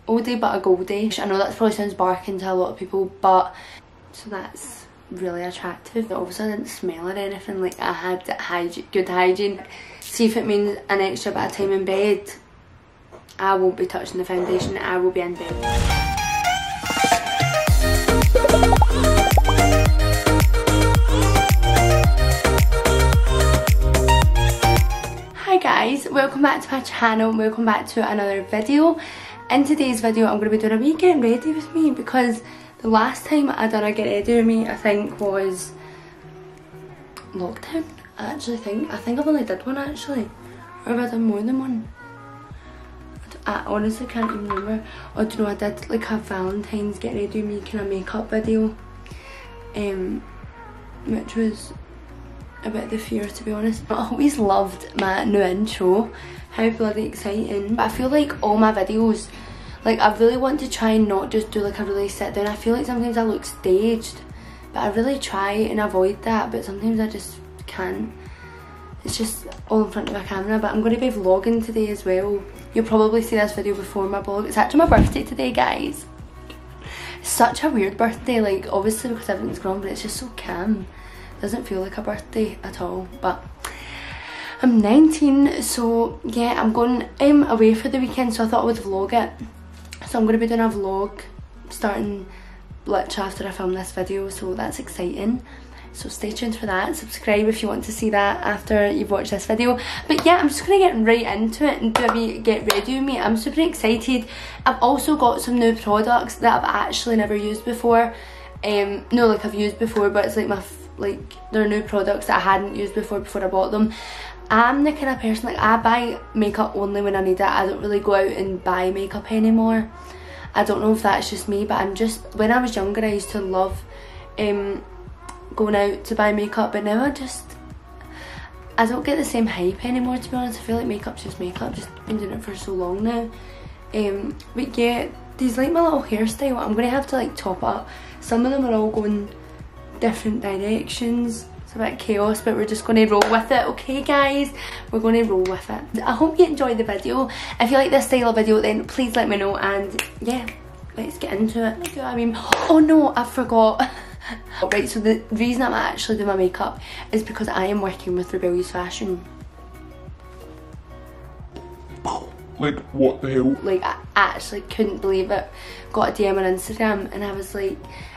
oldie but a goldie. I know that probably sounds barking to a lot of people, but so that's really attractive. Obviously I didn't smell or anything, like I had good hygiene. See if it means an extra bit of time in bed, I won't be touching the foundation, I will be in bed. Hi guys, welcome back to my channel, welcome back to another video. In today's video I'm going to be doing a wee getting ready with me, because the last time I done a get ready with me I think was lockdown. I think I've only did one actually, or have I done more than one? I honestly can't even remember. Oh, do you know, I did like a Valentine's get ready with me kind of makeup video, which was a bit of the fear, to be honest. I always loved my new intro, how bloody exciting. But I feel like all my videos, like I really want to try and not just do like a really sit down. I feel like sometimes I look staged, but I really try and avoid that, but sometimes I just can't. It's just all in front of a camera. But I'm going to be vlogging today as well. You'll probably see this video before my vlog. It's actually my birthday today, guys. It's such a weird birthday, like obviously because everything's grown, but it's just so calm. Doesn't feel like a birthday at all. But I'm 19, so yeah, I'm going away for the weekend, so I thought I would vlog it. So I'm going to be doing a vlog starting literally after I film this video, so that's exciting. So stay tuned for that. Subscribe if you want to see that after you've watched this video. But yeah, I'm just going to get right into it and do a wee get ready with me. I'm super excited. I've also got some new products that I've actually never used before. No, like I've used before, but it's like they're new products that I hadn't used before I bought them. I'm the kind of person, like I buy makeup only when I need it. I don't really go out and buy makeup anymore. I don't know if that's just me, but when I was younger I used to love going out to buy makeup, but now I don't get the same hype anymore, to be honest. I feel like makeup's just makeup, just been doing it for so long now. But yeah, these like my little hairstyle, I'm gonna have to like top up. Some of them are all going different directions. It's a bit chaos, but we're just going to roll with it, okay guys? We're going to roll with it. I hope you enjoyed the video. If you like this style of video, then please let me know, and yeah, let's get into it. Do you know what I mean? Oh no, I forgot. Right, so the reason I'm actually doing my makeup is because I am working with Rebellious Fashion. Like, what the hell? Like, I actually couldn't believe it. Got a DM on Instagram and I was like,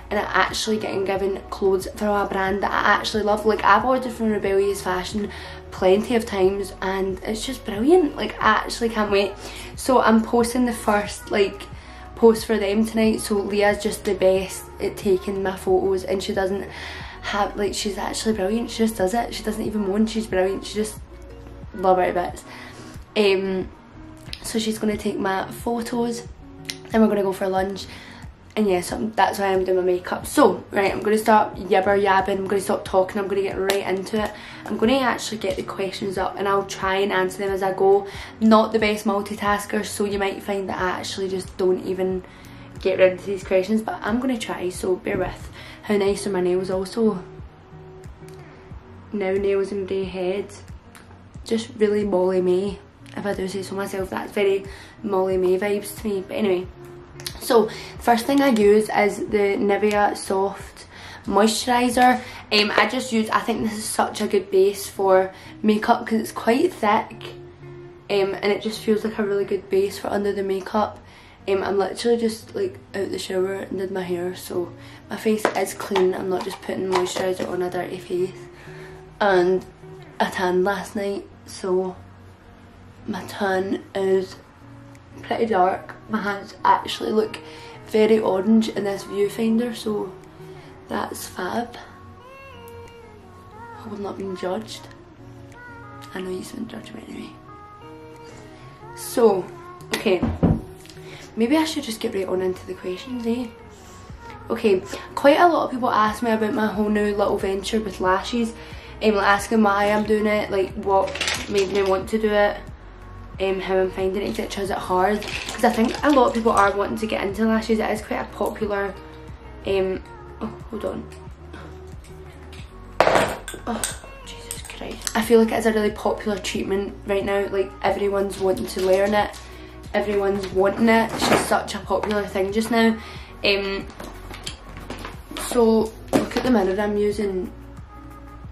and I'm actually getting given clothes for a brand that I actually love. Like, I've ordered from Rebellious Fashion plenty of times and it's just brilliant. Like, I actually can't wait. So I'm posting the first like post for them tonight. So Leah's just the best at taking my photos, and she doesn't have, like, she's actually brilliant. She just does it. She doesn't even moan. She's brilliant. She just love her to bits. So she's going to take my photos, then we're going to go for lunch, and yeah, so that's why I'm doing my makeup. So right, I'm going to start yibber yabbing, I'm going to stop talking, I'm going to get right into it. I'm going to actually get the questions up and I'll try and answer them as I go. Not the best multitasker, so you might find that I actually just don't even get rid of these questions, but I'm going to try, so bear with. How nice are my nails also? Now nails and grey head. Just really Molly May, if I do say so myself. That's very Molly May vibes to me. But anyway, so first thing I use is the Nivea Soft Moisturiser. I just use, I think this is such a good base for makeup because it's quite thick, and it just feels like a really good base for under the makeup. I'm literally just like out the shower and did my hair, so my face is clean. I'm not just putting moisturiser on a dirty face. And I tanned last night, so my tan is pretty dark. My hands actually look very orange in this viewfinder, so that's fab. I have not been judged. I know you shouldn't judge me anyway. So, okay, maybe I should just get right on into the questions, eh? Okay, quite a lot of people ask me about my whole new little venture with lashes. Like asking why I'm doing it, like what made me want to do it, how I'm finding it, etc. Is it hard? Because I think a lot of people are wanting to get into lashes. It is quite a popular, oh, hold on. Oh, Jesus Christ. I feel like it's a really popular treatment right now. Like, everyone's wanting to learn it. everyone's wanting it. She's such a popular thing just now. So look at the mirror I'm using.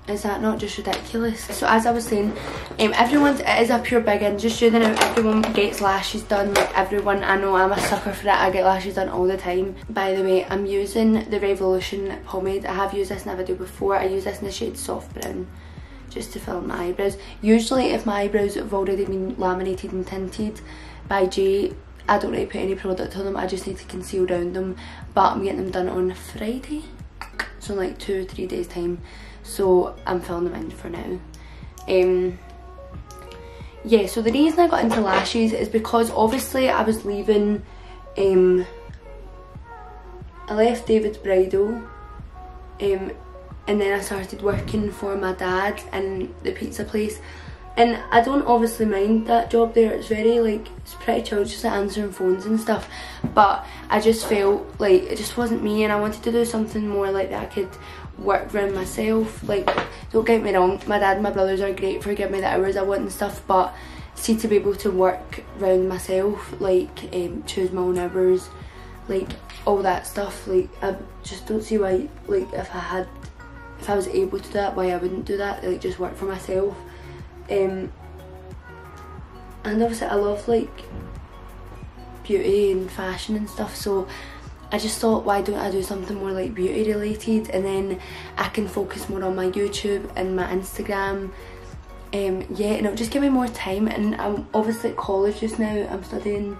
Is that not just ridiculous? So as I was saying, it is a pure big industry now. Everyone gets lashes done, like everyone. I know I'm a sucker for it. I get lashes done all the time. By the way, I'm using the Revolution pomade. I have used this in a video before. I use this in the shade Soft Brown just to fill my eyebrows. Usually if my eyebrows have already been laminated and tinted by Jade, I don't really put any product on them. I just need to conceal down them. But I'm getting them done on Friday, so in like 2 or 3 days time. So I'm filling them in for now. Yeah, so the reason I got into lashes is because obviously I was leaving, I left David's Bridal, and then I started working for my dad in the pizza place. And I don't obviously mind that job there. It's very like, it's pretty chill, just like answering phones and stuff. But I just felt like it just wasn't me, and I wanted to do something more like that I could work around myself. Like, don't get me wrong, my dad and my brothers are great for giving me the hours I want and stuff, but see, to be able to work around myself, like choose my own hours, like all that stuff, like I just don't see why, like if I was able to do that, why I wouldn't do that, like just work for myself. And obviously I love like beauty and fashion and stuff, so I just thought, why don't I do something more like beauty related, and then I can focus more on my YouTube and my Instagram. Yeah, and it'll just give me more time. And I'm obviously at college just now. I'm studying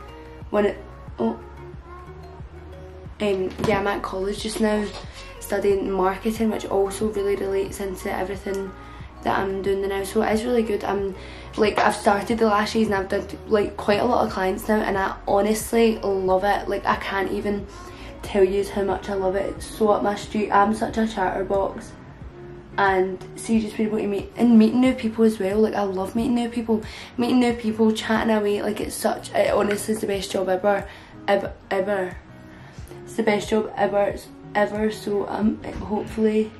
yeah, I'm at college just now studying marketing, which also really relates into everything that I'm doing now, so it is really good. I've started the lashes and I've done like quite a lot of clients now, and I honestly love it. Like, I can't even tell you how much I love it. It's so up my street. I'm such a chatterbox, and see, just being able to meeting new people as well. Like, I love meeting new people, chatting away. Like, it honestly is the best job ever. It's the best job ever. So hopefully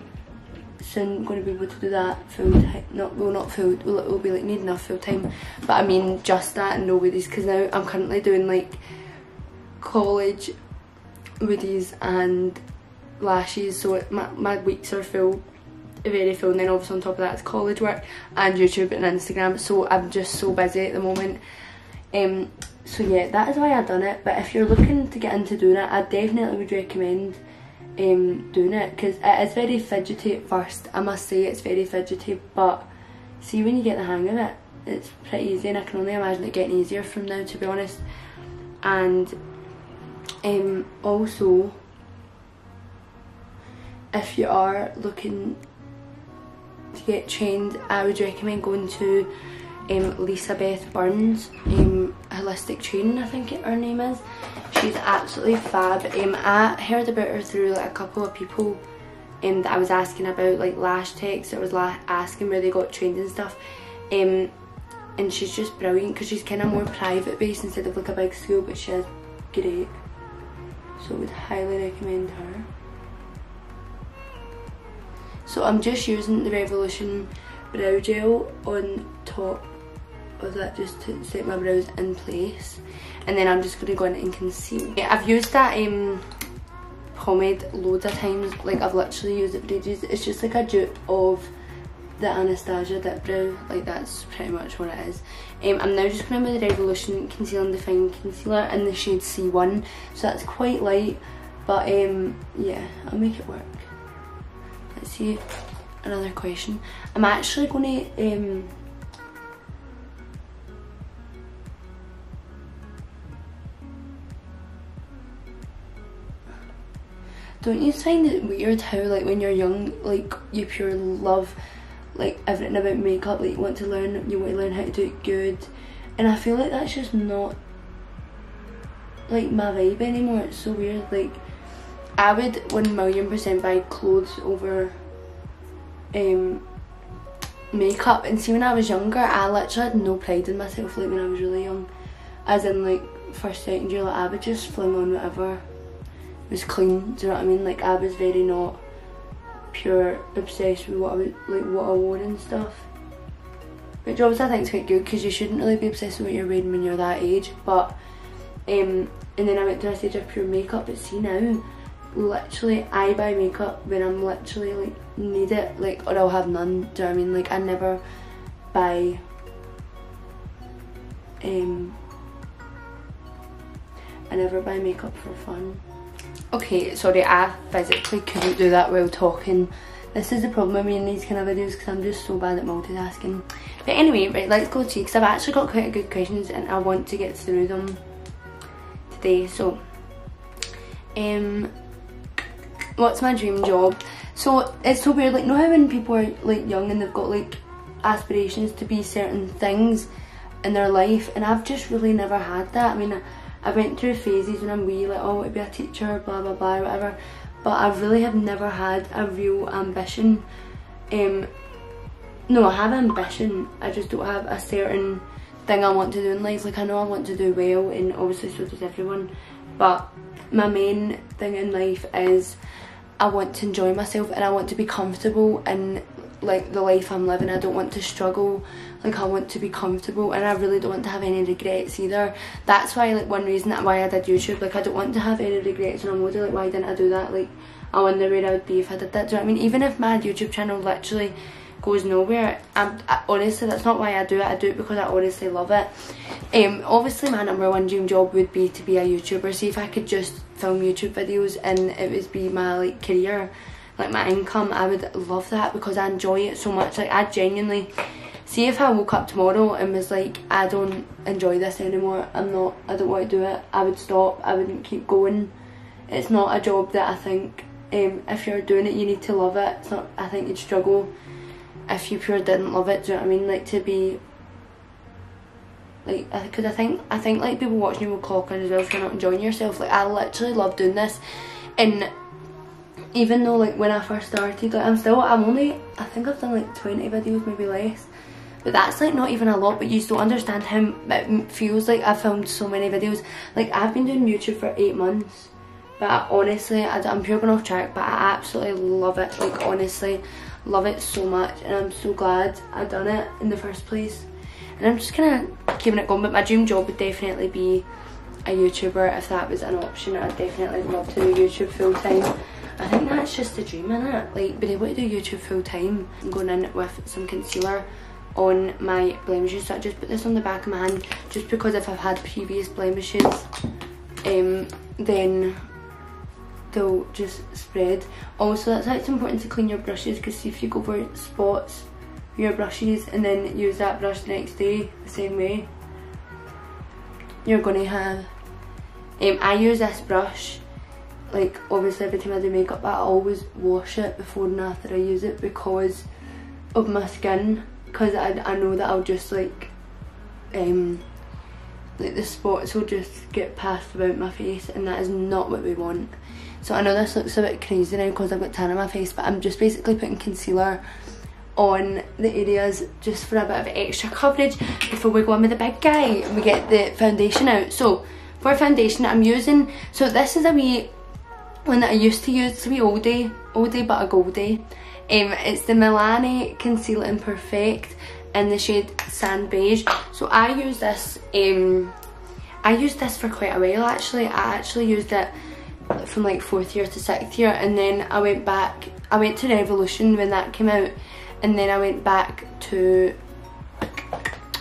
soon going to be able to do that full time. Not full, it will be like needing enough full time, but I mean just that and no woodies, because now I'm currently doing like college woodies and lashes, so my weeks are full, very full, and then obviously on top of that it's college work and YouTube and Instagram, so I'm just so busy at the moment. So yeah, that is why I've done it. But if you're looking to get into doing it, I definitely would recommend doing it, because it is very fidgety at first. I must say, it's very fidgety, but see, when you get the hang of it, it's pretty easy, and I can only imagine it getting easier from now, to be honest. And also, if you are looking to get trained, I would recommend going to Lisa Beth Burns holistic training, I think her name is. She's absolutely fab. I heard about her through like a couple of people that I was asking about, like lash techs that was asking where they got trained and stuff, and she's just brilliant, because she's kind of more private based instead of like a big school, but she is great, so I would highly recommend her. So I'm just using the Revolution brow gel on top of that just to set my brows in place, and then I'm just going to go in and conceal. Yeah, I've used that pomade loads of times. Like, I've literally used it for ages. It's just like a dupe of the Anastasia dip brow, like that's pretty much what it is. I'm now just going in with the Revolution Conceal and Define Concealer in the shade C1, so that's quite light, but yeah, I'll make it work. Let's see, another question. I'm actually going to don't you find it weird how, like, when you're young, like, you pure love, like, everything about makeup, like, you want to learn how to do it good, and I feel like that's just not, like, my vibe anymore. It's so weird. Like, I would 1,000,000% buy clothes over makeup, and see, when I was younger, I literally had no pride in myself, like, when I was really young, as in, like, first, second year, like, I would just fling on whatever was clean, do you know what I mean? Like, I was very not pure obsessed with what I wore and stuff. which obviously I think is quite good because you shouldn't really be obsessed with what you're wearing when you're that age. But and then I went to a stage of pure makeup, but see now, literally I buy makeup when I'm literally like need it, like, or I'll have none. Do you know what I mean? Like I never buy makeup for fun. Okay, sorry, I physically couldn't do that while talking. This is the problem with me in these kind of videos because I'm just so bad at multitasking. But anyway, right, let's go to, because I've actually got quite a good questions and I want to get through them today. So what's my dream job? So it's so weird, like, know how when people are like young and they've got like aspirations to be certain things in their life, and I've just really never had that. I mean, I went through phases when I'm wee, like, oh, I want to be a teacher, blah blah blah, whatever, but I really have never had a real ambition. No, I have ambition, I just don't have a certain thing I want to do in life. Like, I know I want to do well, and obviously so does everyone, but my main thing in life is I want to enjoy myself and I want to be comfortable in like the life I'm living. I don't want to struggle, like I want to be comfortable, and I really don't want to have any regrets either. That's why, like, one reason why I did YouTube, like I don't want to have any regrets when I'm older. Like, why didn't I do that? Like, I wonder where I would be if I did that. Do you know what I mean? Even if my YouTube channel literally goes nowhere, I honestly, that's not why I do it. I do it because I honestly love it. Obviously my number one dream job would be to be a YouTuber. See, if I could just film YouTube videos and it would be my like career, like my income, I would love that because I enjoy it so much. Like, I genuinely, see if I woke up tomorrow and was like, I don't enjoy this anymore, I don't want to do it, I would stop, I wouldn't keep going. It's not a job that I think, if you're doing it you need to love it. It's not, I think you'd struggle if you pure didn't love it. Do you know what I mean? Like, to be like, because I think like people watching you will clock in as well if you're not enjoying yourself. Like, I literally love doing this, and even though like when I first started, like, I think I've done like 20 videos, maybe less, but that's like not even a lot. But you still understand how it feels like I've filmed so many videos. Like, I've been doing YouTube for 8 months, but I'm pure going off track, but I absolutely love it. Like, honestly love it so much, and I'm so glad I done it in the first place, and I'm just kind of keeping it going. But my dream job would definitely be a YouTuber. If that was an option, I'd definitely love to do YouTube full time. I think that's just the dream, innit? Like, being able to do YouTube full time. I'm going in with some concealer on my blemishes, so I just put this on the back of my hand just because if I've had previous blemishes, then they'll just spread. Also, that's why it's important to clean your brushes, because if you go for spots with your brushes and then use that brush the next day the same way, you're going to have I use this brush, like, obviously every time I do makeup, but I always wash it before and after I use it because of my skin, because I know that I'll just like the spots will just get passed about my face, and that is not what we want. So I know this looks a bit crazy now because I've got tan on my face, but I'm just basically putting concealer on the areas just for a bit of extra coverage before we go on with the big guy and we get the foundation out. So for foundation I'm using, so this is a wee one that I used to use. It's a wee oldie but a goldie. It's the Milani Conceal and Perfect in the shade Sand Beige. So I use this for quite a while actually. I actually used it from like 4th year to 6th year, and then I went to Revolution when that came out, and then I went back to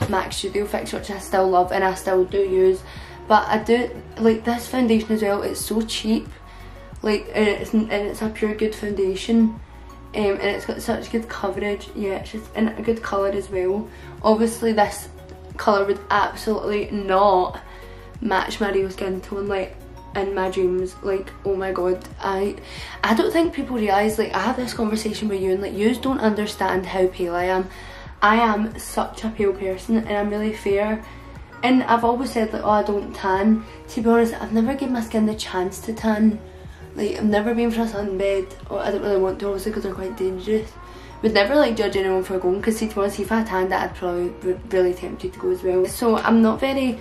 MAC Studio Fix, which I still love and I still do use. But I do like this foundation as well. It's so cheap, like, and it's a pure good foundation, and it's got such good coverage. Yeah, it's just in a good colour as well. Obviously this colour would absolutely not match my real skin tone, like in my dreams. Like, oh my god, I don't think people realise, like, I have this conversation with you and like, you don't understand how pale I am. I am such a pale person and I'm really fair, and I've always said like, oh, I don't tan. To be honest, I've never given my skin the chance to tan. Like, I've never been for a sunbed, or I don't really want to, obviously, because they're quite dangerous. Would never like judge anyone for going, because see, to be honest, if I tanned it, I'd probably be really tempted to go as well. So I'm not very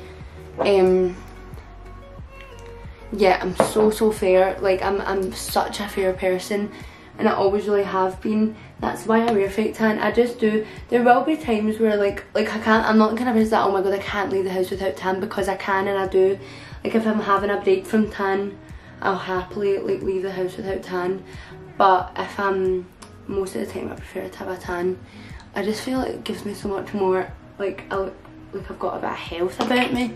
yeah, I'm so fair. Like, I'm such a fair person, and I always really have been. That's why I wear fake tan. I just do. There will be times where like I'm not kind of person that, oh my god, I can't leave the house without tan, because I can and I do. Like if I'm having a break from tan, I'll happily like leave the house without tan. But if I'm, most of the time I prefer to have a tan. I just feel like it gives me so much more, like I look like I've got a bit of health about me.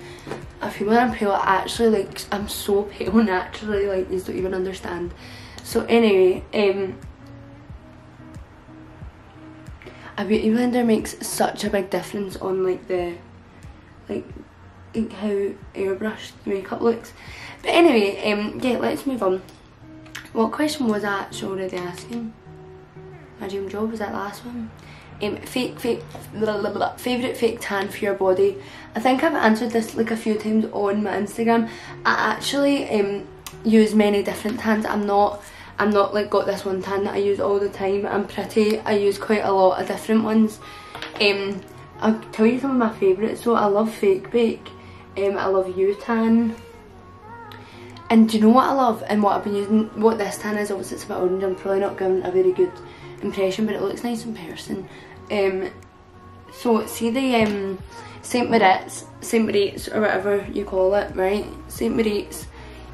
I feel when I'm pale, actually, like I'm so pale naturally, like you don't even understand. So anyway, a beauty blender makes such a big difference on like the like how airbrushed the makeup looks. But anyway, yeah, let's move on. What question was I actually already asking? My dream job, was that last one? Favourite fake tan for your body. I think I've answered this like a few times on my Instagram. I actually use many different tans. I'm not like got this one tan that I use all the time. I'm Pretty. I use quite a lot of different ones. I'll tell you some of my favourites. So I love Fake Bake. I love U-Tan. And do you know what I love and what I've been using? What this tan is, obviously it's a bit orange. I'm probably not giving a very good impression, but it looks nice in person. So see the Saint Moritz or whatever you call it, right? Saint Moritz,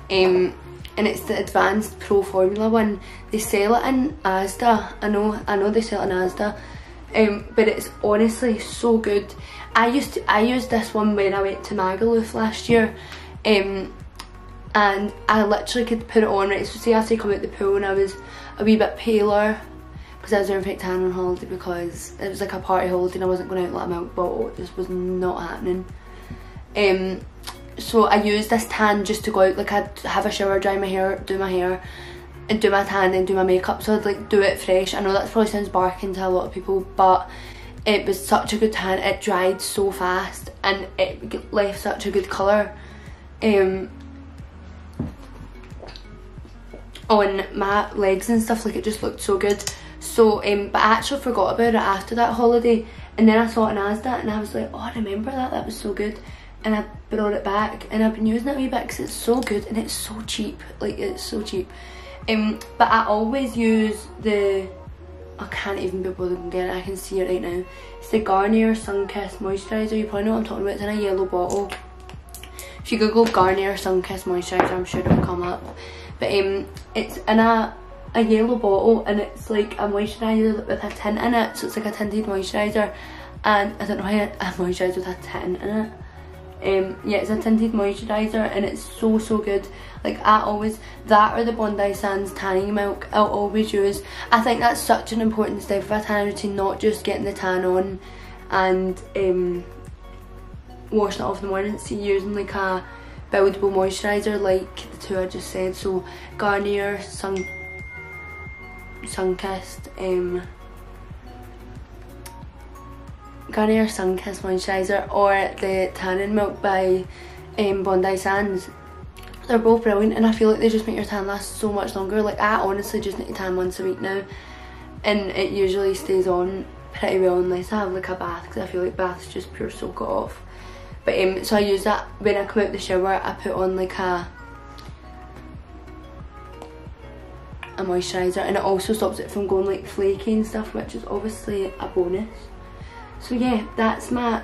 and it's the advanced pro formula one. They sell it in Asda. I know they sell it in Asda, but it's honestly so good. I used this one when I went to Magaluf last year, and I literally could put it on, right? So say after I come out the pool and I was a wee bit paler, because I was doing fake tan on holiday because it was like a party holiday and I wasn't going out like a milk bottle. It just was not happening. So I used this tan just to go out. Like I'd have a shower, dry my hair, do my hair, and do my tan, and do my makeup. So I'd like do it fresh. I know that probably sounds barking to a lot of people, but it was such a good tan. It dried so fast and it left such a good colour on my legs and stuff. Like it just looked so good. So but I actually forgot about it after that holiday, and then I saw it in Asda and I was like, oh, I remember that was so good, and I brought it back and I've been using it a wee bit because it's so good and it's so cheap. Like it's so cheap. But I always use the, I can't even be bothered to get it, I can see it right now. It's the Garnier Sun Kiss Moisturiser. You probably know what I'm talking about. It's in a yellow bottle. If you google Garnier Sun Kiss Moisturiser, I'm sure it'll come up. But it's in a yellow bottle, and it's like a moisturiser with a tint in it, so it's like a tinted moisturiser. And I don't know why a moisturiser with a tint in it. Yeah, it's a tinted moisturiser and it's so good. Like I always, that or the Bondi Sands tanning milk, I'll always use. I think that's such an important step of a tan routine, not just getting the tan on and washing it off in the morning. So using like a buildable moisturiser like the two I just said. So Garnier Sun-Kissed Garnier Sun-Kissed Moisturiser, or the Tanning Milk by Bondi Sands. They're both brilliant and I feel like they just make your tan last so much longer. Like I honestly just need to tan once a week now, and it usually stays on pretty well unless I have like a bath, because I feel like baths just pure soak it off. But so I use that when I come out the shower. I put on like a moisturiser, and it also stops it from going like flaky and stuff, which is obviously a bonus. So yeah, that's my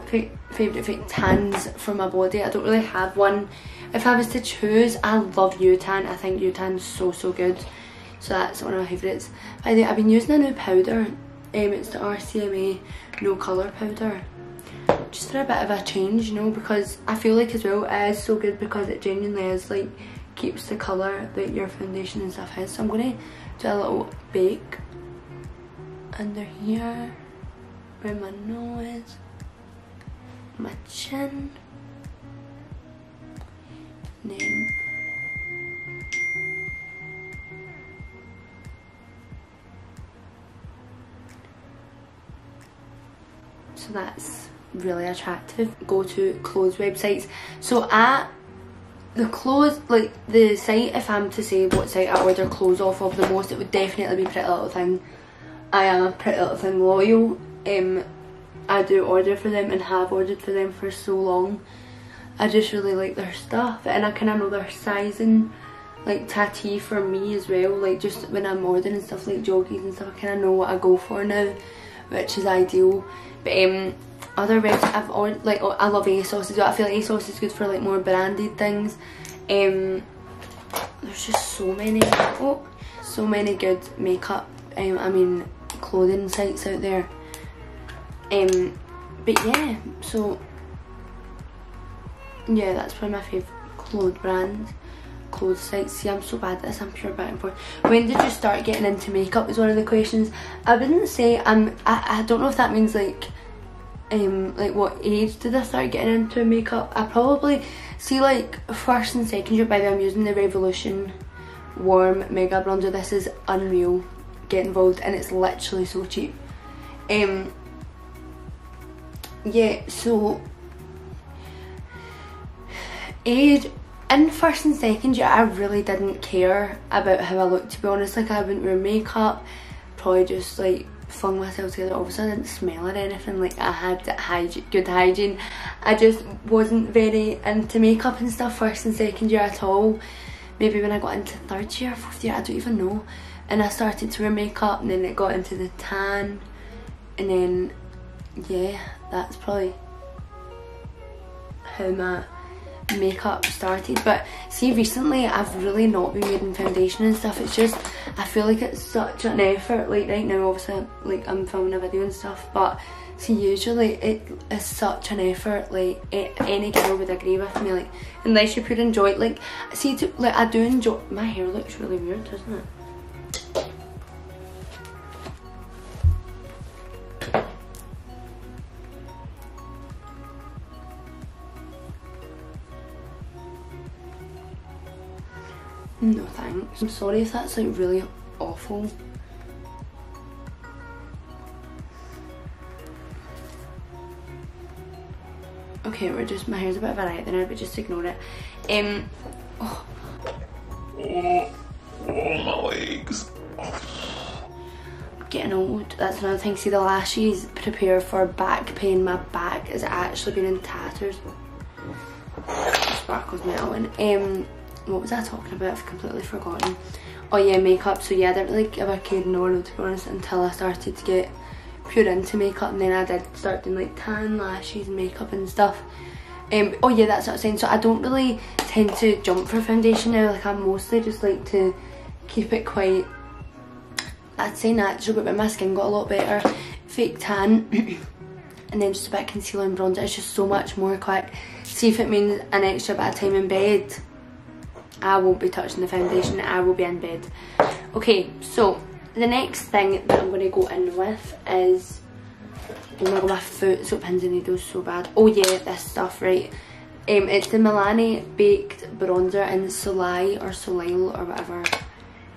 favourite fake tans for my body. I don't really have one. If I was to choose, I love U-Tan. I think U-Tan's so good. So that's one of my favourites. By the way, I've been using a new powder. It's the RCMA No Colour Powder. Just for a bit of a change, you know, because I feel like as well it is so good because it genuinely is like keeps the colour that your foundation and stuff has. So I'm going to do a little bake under here, where my nose, my chin, and then so that's really attractive. Go to clothes websites. So at the clothes, like the site, if I'm to say what site I order clothes off of the most, it would definitely be Pretty Little Thing. I am a Pretty Little Thing loyal. I do order for them and have ordered for them for so long. I just really like their stuff, and I kind of know their sizing like Chatty for me as well. Like just when I'm ordering stuff like joggies and stuff, I kind of know what I go for now, which is ideal. But other websites I've ordered, like I love ASOS as well. I feel like ASOS is good for like more branded things. There's just so many good makeup, I mean clothing sites out there. But yeah, so yeah, that's probably my favourite clothes sites. See, I'm so bad at this, I'm pure back and forth. When did you start getting into makeup is one of the questions. I wouldn't say I don't know if that means like what age did I start getting into makeup. I probably see like first and second year. By the way, I'm using the Revolution Warm Mega Bronzer. This is unreal. Get involved, and it's literally so cheap. Yeah, so age in first and second year, I really didn't care about how I looked, to be honest. Like I wouldn't wear makeup, probably just like flung myself together. Obviously I didn't smell or anything, like I had good hygiene. I just wasn't very into makeup and stuff first and second year at all. Maybe when I got into third year, fourth year, I don't even know. And I started to wear makeup, and then it got into the tan, and then yeah, that's probably how my makeup started. But see, recently I've really not been wearing foundation and stuff. It's just I feel like it's such an effort. Like right now obviously like I'm filming a video and stuff, but see usually it is such an effort. Like any girl would agree with me, like unless you pure enjoy it. Like see, like I do enjoy, my hair looks really weird, doesn't it? No thanks. I'm sorry if that's like really awful. Okay, my hair's a bit of a riot now, but just ignore it. Oh, my legs. Getting old, that's another thing. See, the lashes prepare for back pain. My back has actually been in tatters. Sparkles melting. What was I talking about? I've completely forgotten. Oh yeah, makeup. So yeah, I didn't really give a kid no, to be honest, until I started to get pure into makeup, and then I did start doing like tan lashes and makeup and stuff. Oh yeah, that's what I was saying. So I don't really tend to jump for foundation now. Like I mostly just like to keep it quite, I'd say natural, but when my skin got a lot better, fake tan and then just a bit of concealer and bronzer. It's just so much more quick. See, if it means an extra bit of time in bed, I won't be touching the foundation, I will be in bed. Okay, so the next thing that I'm going to go in with is, oh my god, my foot's got pins and needles so bad. Oh yeah, this stuff, right? It's the Milani Baked Bronzer in Soleil or Soleil or whatever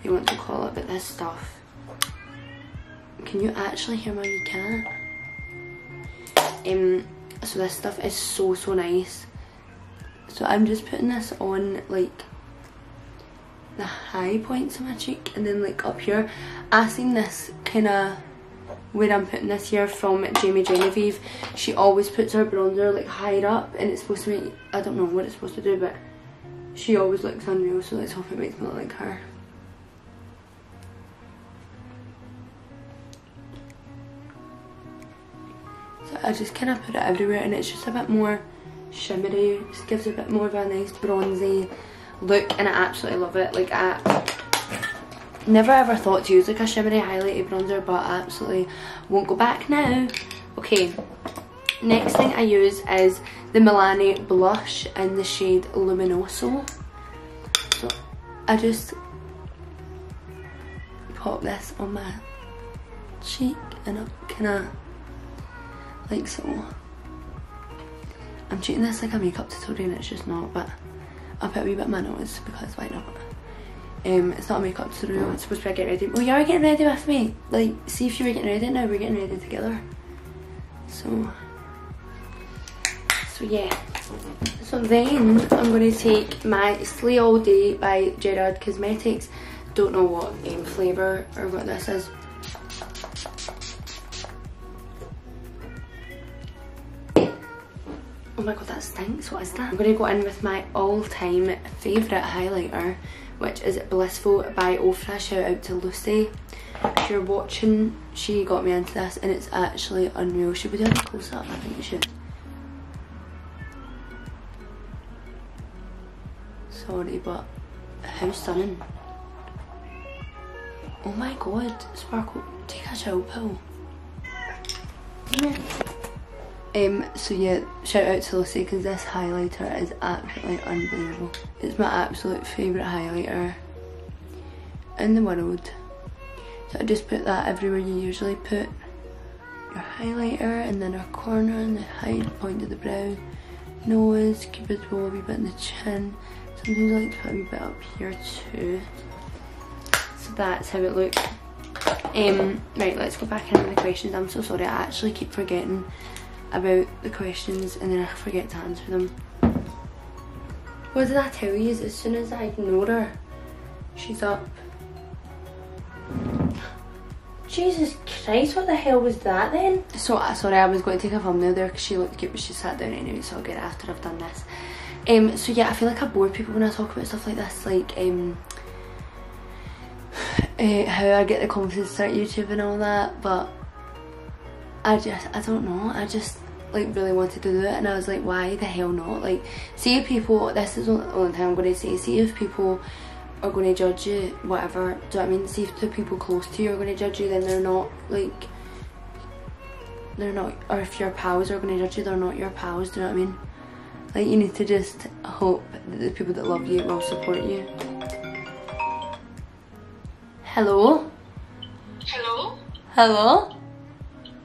you want to call it, but this stuff. Can you actually hear my wee cat? So this stuff is so nice. So I'm just putting this on like the high points of my cheek, and then like up here. I seen this kind of, where I'm putting this here, from Jamie Genevieve. She always puts her bronzer like higher up, and it's supposed to make, I don't know what it's supposed to do, but she always looks unreal, so let's hope it makes me look like her. So I just kind of put it everywhere, and it's just a bit more shimmery, just gives a bit more of a nice bronzy look, and I absolutely love it. Like I never ever thought to use like a shimmery highlighted bronzer, but I absolutely won't go back now. Okay, next thing I use is the Milani blush in the shade Luminoso. So I just pop this on my cheek and up kind of like so. I'm treating this like a makeup tutorial and it's just not, but I'll put a wee bit on my nose because why not? It's not a makeup tutorial, it's supposed to be a get ready. Oh, you are getting ready with me. Like, see if you were getting ready, now we're getting ready together. So yeah. So then I'm going to take my Slay All Day by Jade Cosmetics. Don't know what flavour or what this is. Oh my god, that stinks. What is that? I'm going to go in with my all-time favourite highlighter, which is Blissful by Ofra. Shout out to Lucy. If you're watching, she got me into this and it's actually unreal. Should we do a close up? I think we should. Sorry, but how stunning. Oh my god, Sparkle, take a chill pill. So yeah, shout out to Lucy because this highlighter is absolutely unbelievable. It's my absolute favourite highlighter in the world. So I just put that everywhere you usually put your highlighter, in the inner corner, in the high point of the brow, nose, cupid's bow, a wee bit in the chin. Sometimes I like to put a wee bit up here too. So that's how it looks. Right, let's go back into the questions. I'm so sorry, I actually keep forgetting about the questions and then I forget to answer them. What did I tell you? As soon as I ignore her, she's up. Jesus Christ, what the hell was that then? So sorry, I was going to take a thumbnail there because she looked cute but she sat down anyway, so I'll get it after I've done this. So yeah, I feel like I bore people when I talk about stuff like this, like how I get the confidence to start YouTube and all that, but I don't know, I just like really wanted to do it and I was like, why the hell not? Like, see if people, this is the only thing I'm going to say, see if people are going to judge you, whatever, do you know what I mean? See if the people close to you are going to judge you, then they're not, like, they're not, or if your pals are going to judge you, they're not your pals, do you know what I mean? Like, you need to just hope that the people that love you will support you. Hello? Hello? Hello?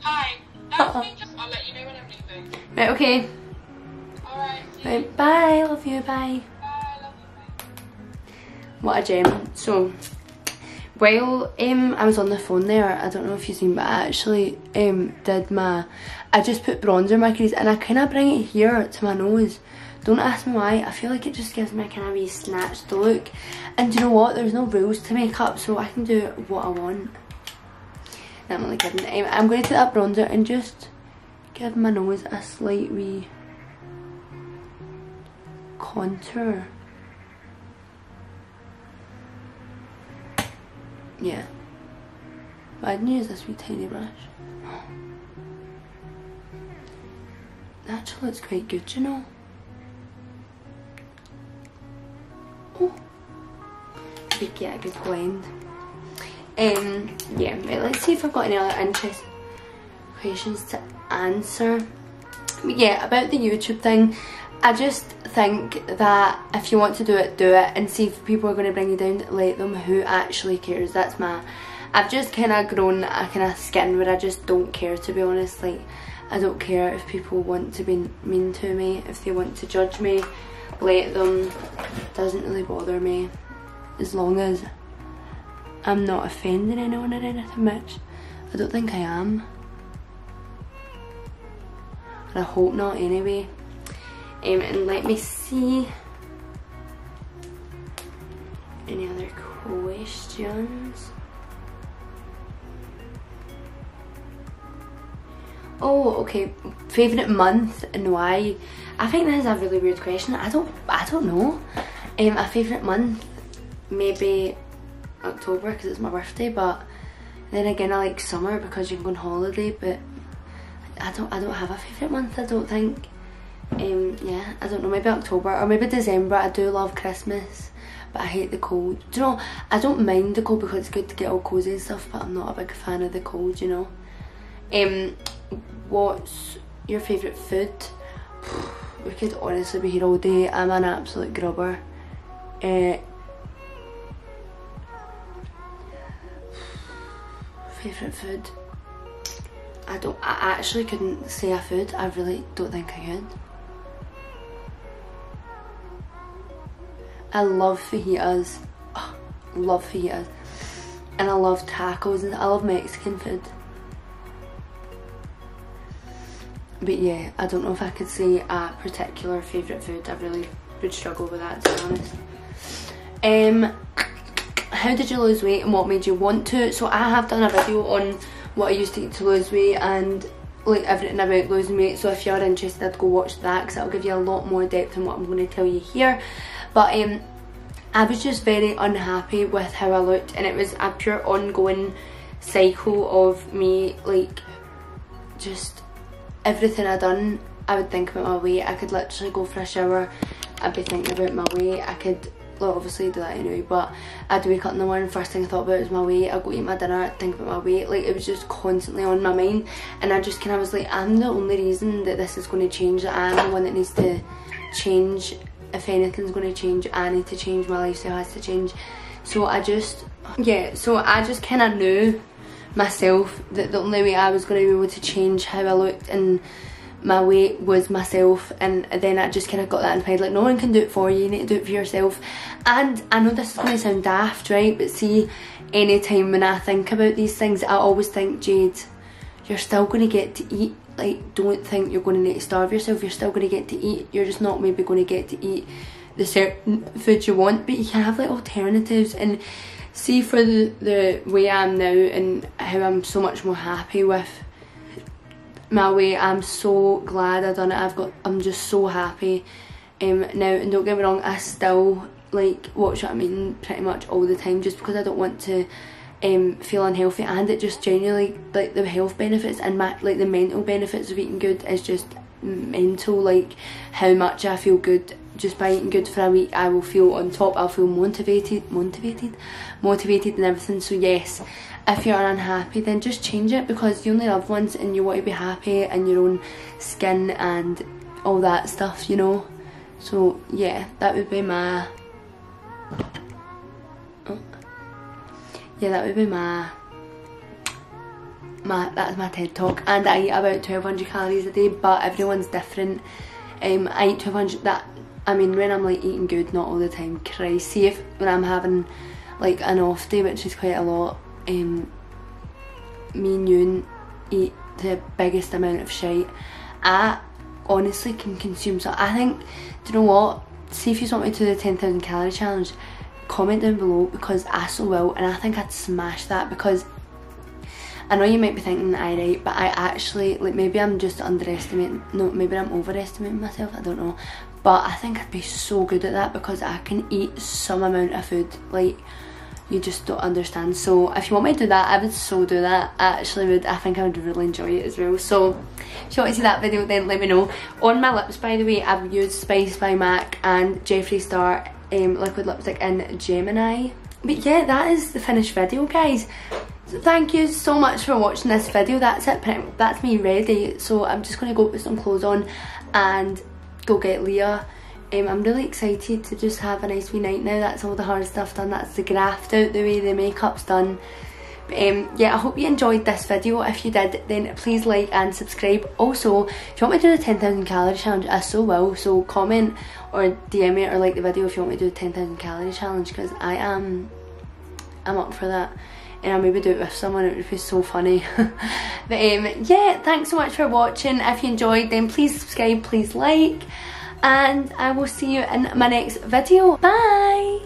Hi. I'll let you know when I'm leaving. Right, okay. Alright. Right, bye, love you, bye. Bye, love you, bye. What a gem. So, while I was on the phone there, I don't know if you've seen, but I actually I just put bronzer in my crease and I kind of bring it here to my nose. Don't ask me why, I feel like it just gives me a kind of wee snatched look. And do you know what, there's no rules to makeup, so I can do what I want. No, I'm only kidding. I'm going to take that bronzer and just give my nose a slight wee contour. Yeah. But I didn't use this wee tiny brush. That actually looks quite good, you know. Oh. Make it a good blend. Yeah, right, let's see if I've got any other interesting questions to answer. But yeah, about the YouTube thing, I just think that if you want to do it, and see if people are going to bring you down, let them. Who actually cares? That's I've just kind of grown a kind of skin where I just don't care, to be honest. Like, I don't care if people want to be mean to me, if they want to judge me, let them. It doesn't really bother me, as long as I'm not offending anyone or anything, which I don't think I am. And I hope not anyway. And let me see any other questions. Oh, okay. Favourite month and why? I think this is a really weird question. I don't know. A favourite month, maybe October because it's my birthday, but then again I like summer because you can go on holiday, but I don't have a favourite month, I don't think. Yeah, I don't know, maybe October or maybe December. I do love Christmas, but I hate the cold. Do you know, I don't mind the cold because it's good to get all cosy and stuff, but I'm not a big fan of the cold, you know. What's your favourite food? We could honestly be here all day. I'm an absolute grubber. Favourite food? I actually couldn't say a food. I really don't think I could. I love fajitas. Oh, love fajitas. And I love tacos and I love Mexican food. But yeah, I don't know if I could say a particular favourite food. I really would struggle with that, to be honest. How did you lose weight and what made you want to? So I have done a video on what I used to eat to lose weight and like everything about losing weight, so if you're interested, go watch that because that'll give you a lot more depth in what I'm going to tell you here. But I was just very unhappy with how I looked, and it was a pure ongoing cycle of me, like, just everything I done, I would think about my weight. I could literally go for a shower, I'd be thinking about my weight. I could, well, obviously do that anyway, but I'd wake up in the morning, first thing I thought about was my weight. I'd go eat my dinner, I'd think about my weight. Like, it was just constantly on my mind, and I just kind of was like, I'm the only reason that this is going to change, that I'm the one that needs to change. If anything's going to change, I need to change, my lifestyle has to change. So I just kind of knew myself that the only way I was going to be able to change how I looked and my weight was myself. And then I just kind of got that in my head, like, no one can do it for you, you need to do it for yourself. And I know this is going to sound daft, right, but see, anytime when I think about these things, I always think, Jade, you're still going to get to eat. Like, don't think you're going to need to starve yourself. You're still going to get to eat. You're just not maybe going to get to eat the certain food you want, but you can have like alternatives. And see, for the way I am now and how I'm so much more happy with my weight, I'm so glad I done it. I'm just so happy now. And don't get me wrong, I still like watch what I mean pretty much all the time, just because I don't want to feel unhealthy. And it just genuinely, like, the health benefits and the mental benefits of eating good is just mental. Like, how much I feel good just by eating good for a week. I will feel on top, I'll feel motivated and everything. So yes, if you're unhappy, then just change it, because you only live once and you want to be happy in your own skin and all that stuff, you know. So yeah, that would be my that's my TED talk. And I eat about 1200 calories a day, but everyone's different. I eat 1200, that, I mean, when I'm like eating good, not all the time, Christ, see, if when I'm having like an off day, which is quite a lot, me and Yoon eat the biggest amount of shite. I honestly can consume, so I think, do you know what, see if you want me to do the 10,000 calorie challenge, comment down below, because I so will, and I think I'd smash that. Because I know you might be thinking, right, but I actually, like, maybe I'm just underestimating, no, maybe I'm overestimating myself, I don't know, but I think I'd be so good at that, because I can eat some amount of food, like, you just don't understand. So if you want me to do that, I would so do that. I actually would. I think I would really enjoy it as well. So if you want to see that video, then let me know. On my lips, by the way, I've used Spice by MAC and Jeffree Star liquid lipstick in Gemini. But yeah, that is the finished video, guys. So thank you so much for watching this video. That's it, that's me ready. So I'm just going to go put some clothes on and go get Leah. I'm really excited to just have a nice wee night now. That's all the hard stuff done. That's the graft out the way, the makeup's done. But yeah, I hope you enjoyed this video. If you did, then please like and subscribe. Also, if you want me to do the 10,000 calorie challenge, I so will. So comment or DM me or like the video if you want me to do the 10,000 calorie challenge, because I'm up for that. And I'll maybe do it with someone, it would be so funny. But yeah, thanks so much for watching. If you enjoyed, then please subscribe, please like, and I will see you in my next video. Bye!